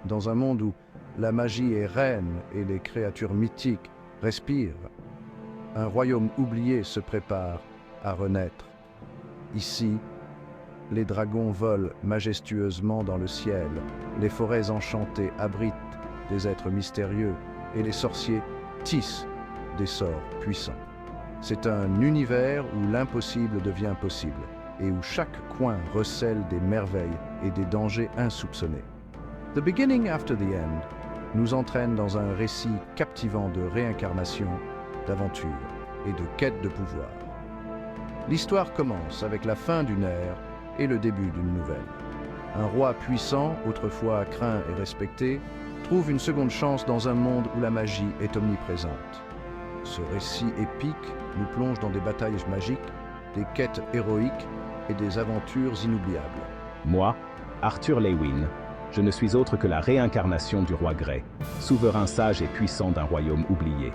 dans un monde où la magie est reine et les créatures mythiques respirent, un royaume oublié se prépare à renaître. Ici, les dragons volent majestueusement dans le ciel, les forêts enchantées abritent des êtres mystérieux et les sorciers tissent des sorts puissants. C'est un univers où l'impossible devient possible et où chaque coin recèle des merveilles et des dangers insoupçonnés. The Beginning After the End nous entraîne dans un récit captivant de réincarnation, d'aventure et de quête de pouvoir. L'histoire commence avec la fin d'une ère et le début d'une nouvelle. Un roi puissant, autrefois craint et respecté, trouve une seconde chance dans un monde où la magie est omniprésente. Ce récit épique nous plonge dans des batailles magiques, des quêtes héroïques et des aventures inoubliables. Moi, Arthur Lewin, je ne suis autre que la réincarnation du roi Grey, souverain sage et puissant d'un royaume oublié.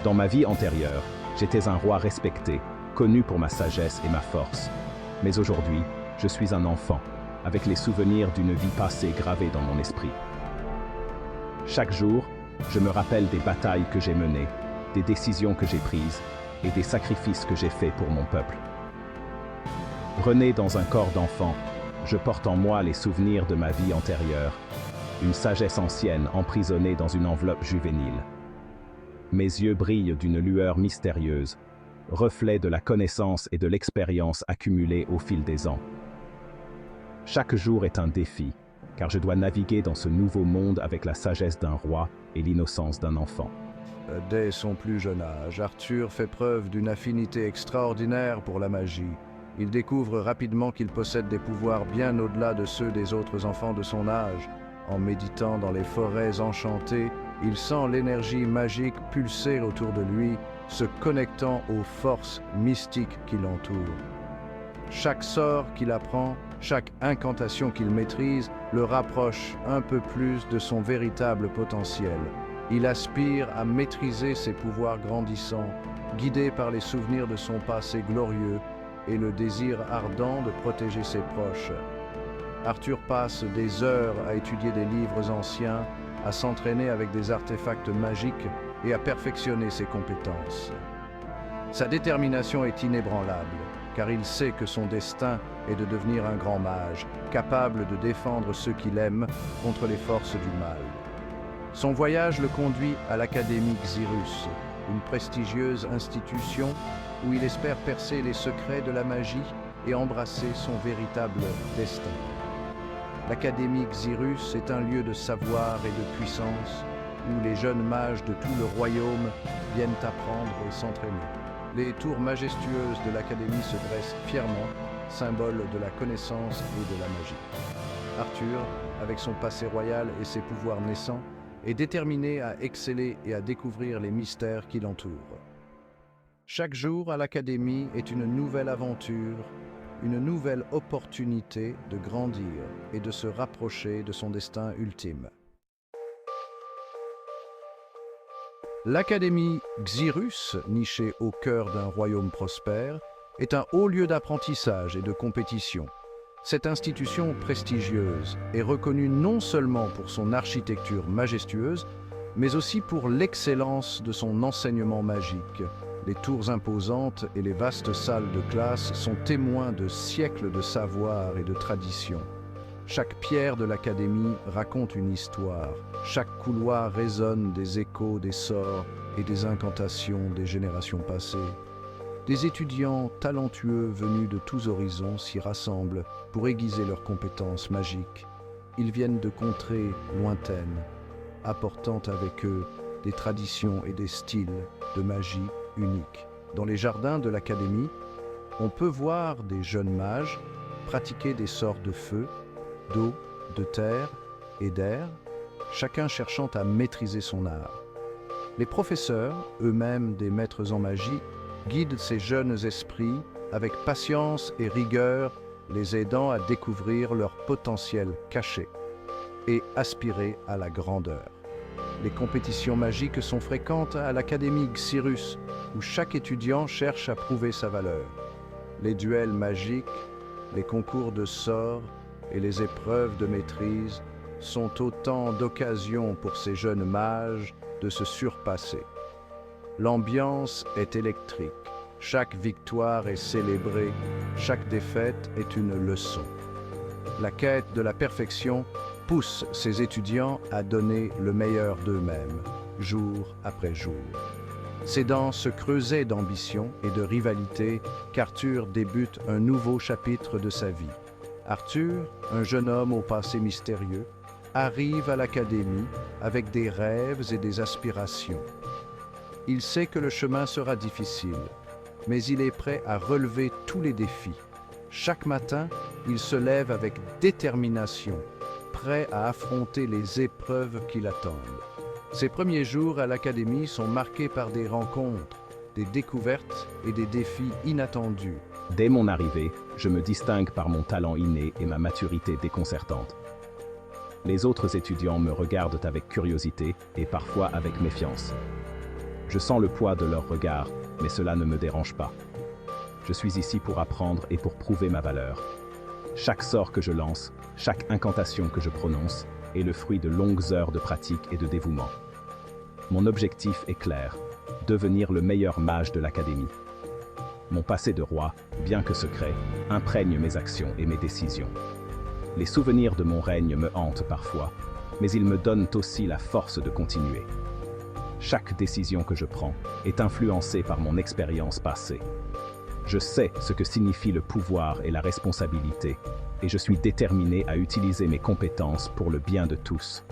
Dans ma vie antérieure, j'étais un roi respecté, connu pour ma sagesse et ma force. Mais aujourd'hui, je suis un enfant, avec les souvenirs d'une vie passée gravés dans mon esprit. Chaque jour, je me rappelle des batailles que j'ai menées, des décisions que j'ai prises et des sacrifices que j'ai faits pour mon peuple. René dans un corps d'enfant, je porte en moi les souvenirs de ma vie antérieure, une sagesse ancienne emprisonnée dans une enveloppe juvénile. Mes yeux brillent d'une lueur mystérieuse, reflet de la connaissance et de l'expérience accumulée au fil des ans. Chaque jour est un défi, car je dois naviguer dans ce nouveau monde avec la sagesse d'un roi et l'innocence d'un enfant. Dès son plus jeune âge, Arthur fait preuve d'une affinité extraordinaire pour la magie. Il découvre rapidement qu'il possède des pouvoirs bien au-delà de ceux des autres enfants de son âge. En méditant dans les forêts enchantées, il sent l'énergie magique pulser autour de lui, se connectant aux forces mystiques qui l'entourent. Chaque sort qu'il apprend, chaque incantation qu'il maîtrise, le rapproche un peu plus de son véritable potentiel. Il aspire à maîtriser ses pouvoirs grandissants, guidé par les souvenirs de son passé glorieux et le désir ardent de protéger ses proches. Arthur passe des heures à étudier des livres anciens, à s'entraîner avec des artefacts magiques et à perfectionner ses compétences. Sa détermination est inébranlable, car il sait que son destin est de devenir un grand mage, capable de défendre ceux qu'il aime contre les forces du mal. Son voyage le conduit à l'Académie Xyrus, une prestigieuse institution où il espère percer les secrets de la magie et embrasser son véritable destin. L'Académie Xyrus est un lieu de savoir et de puissance où les jeunes mages de tout le royaume viennent apprendre et s'entraîner. Les tours majestueuses de l'Académie se dressent fièrement, symbole de la connaissance et de la magie. Arthur, avec son passé royal et ses pouvoirs naissants, est déterminé à exceller et à découvrir les mystères qui l'entourent. Chaque jour à l'Académie est une nouvelle aventure, une nouvelle opportunité de grandir et de se rapprocher de son destin ultime. L'Académie Xyrus, nichée au cœur d'un royaume prospère, est un haut lieu d'apprentissage et de compétition. Cette institution prestigieuse est reconnue non seulement pour son architecture majestueuse, mais aussi pour l'excellence de son enseignement magique. Les tours imposantes et les vastes salles de classe sont témoins de siècles de savoir et de tradition. Chaque pierre de l'Académie raconte une histoire. Chaque couloir résonne des échos des sorts et des incantations des générations passées. Des étudiants talentueux venus de tous horizons s'y rassemblent pour aiguiser leurs compétences magiques. Ils viennent de contrées lointaines, apportant avec eux des traditions et des styles de magie uniques. Dans les jardins de l'Académie, on peut voir des jeunes mages pratiquer des sorts de feu, d'eau, de terre et d'air, chacun cherchant à maîtriser son art. Les professeurs, eux-mêmes des maîtres en magie, guident ces jeunes esprits avec patience et rigueur, les aidant à découvrir leur potentiel caché et aspirer à la grandeur. Les compétitions magiques sont fréquentes à l'Académie Xyrus, où chaque étudiant cherche à prouver sa valeur. Les duels magiques, les concours de sorts et les épreuves de maîtrise sont autant d'occasions pour ces jeunes mages de se surpasser. L'ambiance est électrique. Chaque victoire est célébrée, chaque défaite est une leçon. La quête de la perfection pousse ces étudiants à donner le meilleur d'eux-mêmes, jour après jour. C'est dans ce creuset d'ambition et de rivalité qu'Arthur débute un nouveau chapitre de sa vie. Arthur, un jeune homme au passé mystérieux, arrive à l'académie avec des rêves et des aspirations. Il sait que le chemin sera difficile, mais il est prêt à relever tous les défis. Chaque matin, il se lève avec détermination, prêt à affronter les épreuves qui l'attendent. Ses premiers jours à l'académie sont marqués par des rencontres, des découvertes et des défis inattendus. Dès mon arrivée, je me distingue par mon talent inné et ma maturité déconcertante. Les autres étudiants me regardent avec curiosité et parfois avec méfiance. Je sens le poids de leur regard, mais cela ne me dérange pas. Je suis ici pour apprendre et pour prouver ma valeur. Chaque sort que je lance, chaque incantation que je prononce, est le fruit de longues heures de pratique et de dévouement. Mon objectif est clair, devenir le meilleur mage de l'académie. Mon passé de roi, bien que secret, imprègne mes actions et mes décisions. Les souvenirs de mon règne me hantent parfois, mais ils me donnent aussi la force de continuer. Chaque décision que je prends est influencée par mon expérience passée. Je sais ce que signifie le pouvoir et la responsabilité, et je suis déterminé à utiliser mes compétences pour le bien de tous.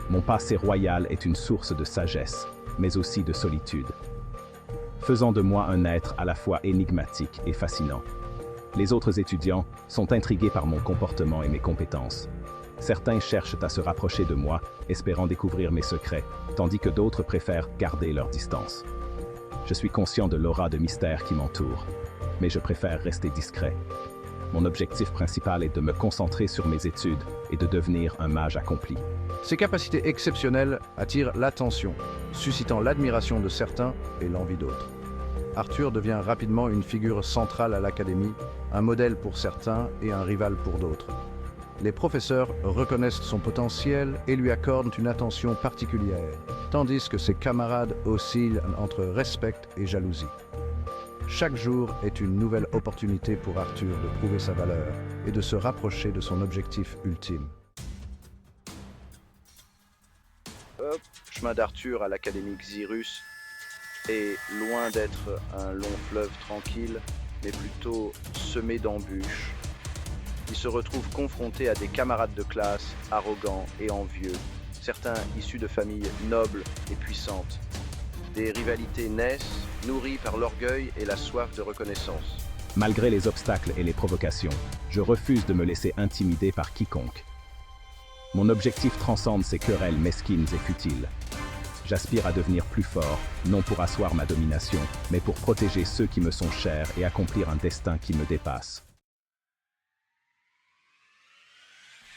Mon passé royal est une source de sagesse, mais aussi de solitude, faisant de moi un être à la fois énigmatique et fascinant. Les autres étudiants sont intrigués par mon comportement et mes compétences. Certains cherchent à se rapprocher de moi, espérant découvrir mes secrets, tandis que d'autres préfèrent garder leur distance. Je suis conscient de l'aura de mystère qui m'entoure, mais je préfère rester discret. Mon objectif principal est de me concentrer sur mes études et de devenir un mage accompli. Ses capacités exceptionnelles attirent l'attention, suscitant l'admiration de certains et l'envie d'autres. Arthur devient rapidement une figure centrale à l'académie, un modèle pour certains et un rival pour d'autres. Les professeurs reconnaissent son potentiel et lui accordent une attention particulière, tandis que ses camarades oscillent entre respect et jalousie. Chaque jour est une nouvelle opportunité pour Arthur de prouver sa valeur et de se rapprocher de son objectif ultime. Chemin d'Arthur à l'Académie Xyrus est loin d'être un long fleuve tranquille, mais plutôt semé d'embûches. Il se retrouve confronté à des camarades de classe arrogants et envieux, certains issus de familles nobles et puissantes. Des rivalités naissent, nourries par l'orgueil et la soif de reconnaissance. Malgré les obstacles et les provocations, je refuse de me laisser intimider par quiconque. Mon objectif transcende ces querelles mesquines et futiles. J'aspire à devenir plus fort, non pour asseoir ma domination, mais pour protéger ceux qui me sont chers et accomplir un destin qui me dépasse.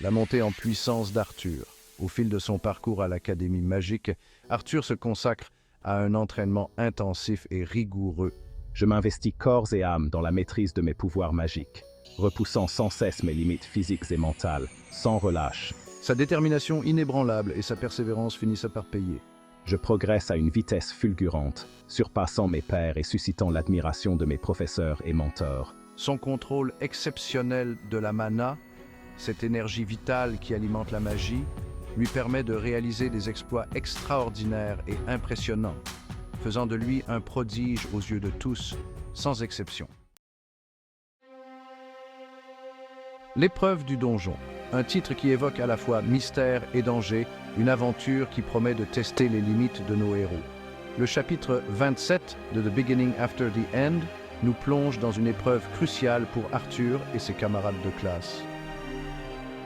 La montée en puissance d'Arthur. Au fil de son parcours à l'Académie magique, Arthur se consacre à un entraînement intensif et rigoureux. Je m'investis corps et âme dans la maîtrise de mes pouvoirs magiques, repoussant sans cesse mes limites physiques et mentales, sans relâche. Sa détermination inébranlable et sa persévérance finissent par payer. Je progresse à une vitesse fulgurante, surpassant mes pairs et suscitant l'admiration de mes professeurs et mentors. Son contrôle exceptionnel de la mana, cette énergie vitale qui alimente la magie, lui permet de réaliser des exploits extraordinaires et impressionnants, faisant de lui un prodige aux yeux de tous, sans exception. L'épreuve du donjon, un titre qui évoque à la fois mystère et danger, une aventure qui promet de tester les limites de nos héros. Le chapitre 27 de The Beginning After the End nous plonge dans une épreuve cruciale pour Arthur et ses camarades de classe.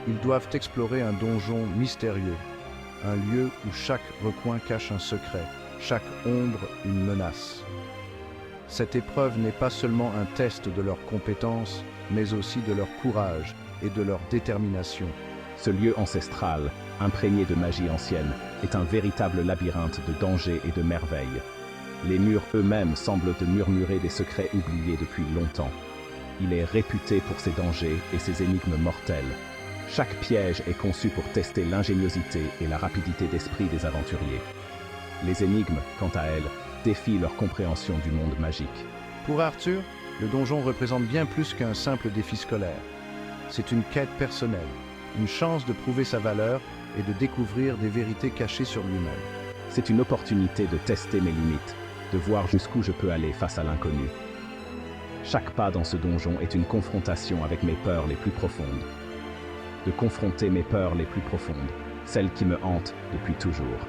Ils doivent explorer un donjon mystérieux, un lieu où chaque recoin cache un secret, chaque ombre une menace. Cette épreuve n'est pas seulement un test de leurs compétences, mais aussi de leur courage et de leur détermination. Ce lieu ancestral, imprégné de magie ancienne, est un véritable labyrinthe de dangers et de merveilles. Les murs eux-mêmes semblent te murmurer des secrets oubliés depuis longtemps. Il est réputé pour ses dangers et ses énigmes mortelles. Chaque piège est conçu pour tester l'ingéniosité et la rapidité d'esprit des aventuriers. Les énigmes, quant à elles, défient leur compréhension du monde magique. Pour Arthur, le donjon représente bien plus qu'un simple défi scolaire. C'est une quête personnelle, une chance de prouver sa valeur et de découvrir des vérités cachées sur lui-même. C'est une opportunité de tester mes limites, de voir jusqu'où je peux aller face à l'inconnu. Chaque pas dans ce donjon est une confrontation avec mes peurs les plus profondes. De confronter mes peurs les plus profondes, celles qui me hantent depuis toujours.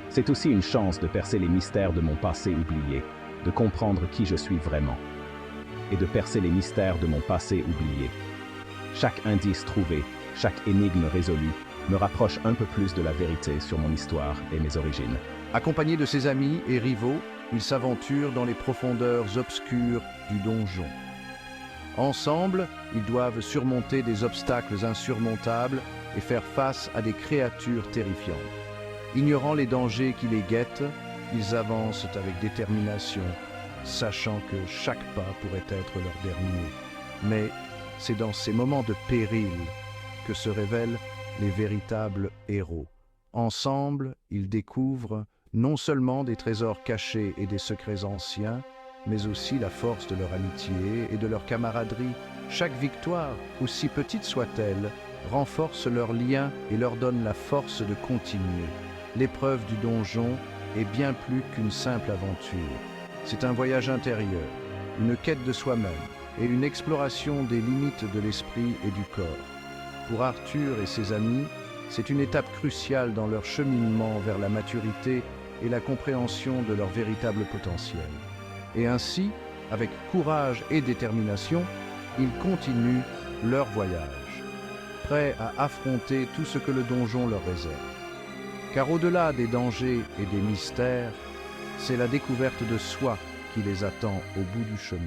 C'est aussi une chance de percer les mystères de mon passé oublié, de comprendre qui je suis vraiment. Et de percer les mystères de mon passé oublié. Chaque indice trouvé, chaque énigme résolue, me rapproche un peu plus de la vérité sur mon histoire et mes origines. Accompagné de ses amis et rivaux, il s'aventure dans les profondeurs obscures du donjon. Ensemble, ils doivent surmonter des obstacles insurmontables et faire face à des créatures terrifiantes. Ignorant les dangers qui les guettent, ils avancent avec détermination, sachant que chaque pas pourrait être leur dernier. Mais c'est dans ces moments de péril que se révèlent les véritables héros. Ensemble, ils découvrent non seulement des trésors cachés et des secrets anciens, mais aussi la force de leur amitié et de leur camaraderie. Chaque victoire, aussi petite soit-elle, renforce leur lien et leur donne la force de continuer. L'épreuve du donjon est bien plus qu'une simple aventure. C'est un voyage intérieur, une quête de soi-même et une exploration des limites de l'esprit et du corps. Pour Arthur et ses amis, c'est une étape cruciale dans leur cheminement vers la maturité et la compréhension de leur véritable potentiel. Et ainsi, avec courage et détermination, ils continuent leur voyage, prêts à affronter tout ce que le donjon leur réserve. Car au-delà des dangers et des mystères, c'est la découverte de soi qui les attend au bout du chemin.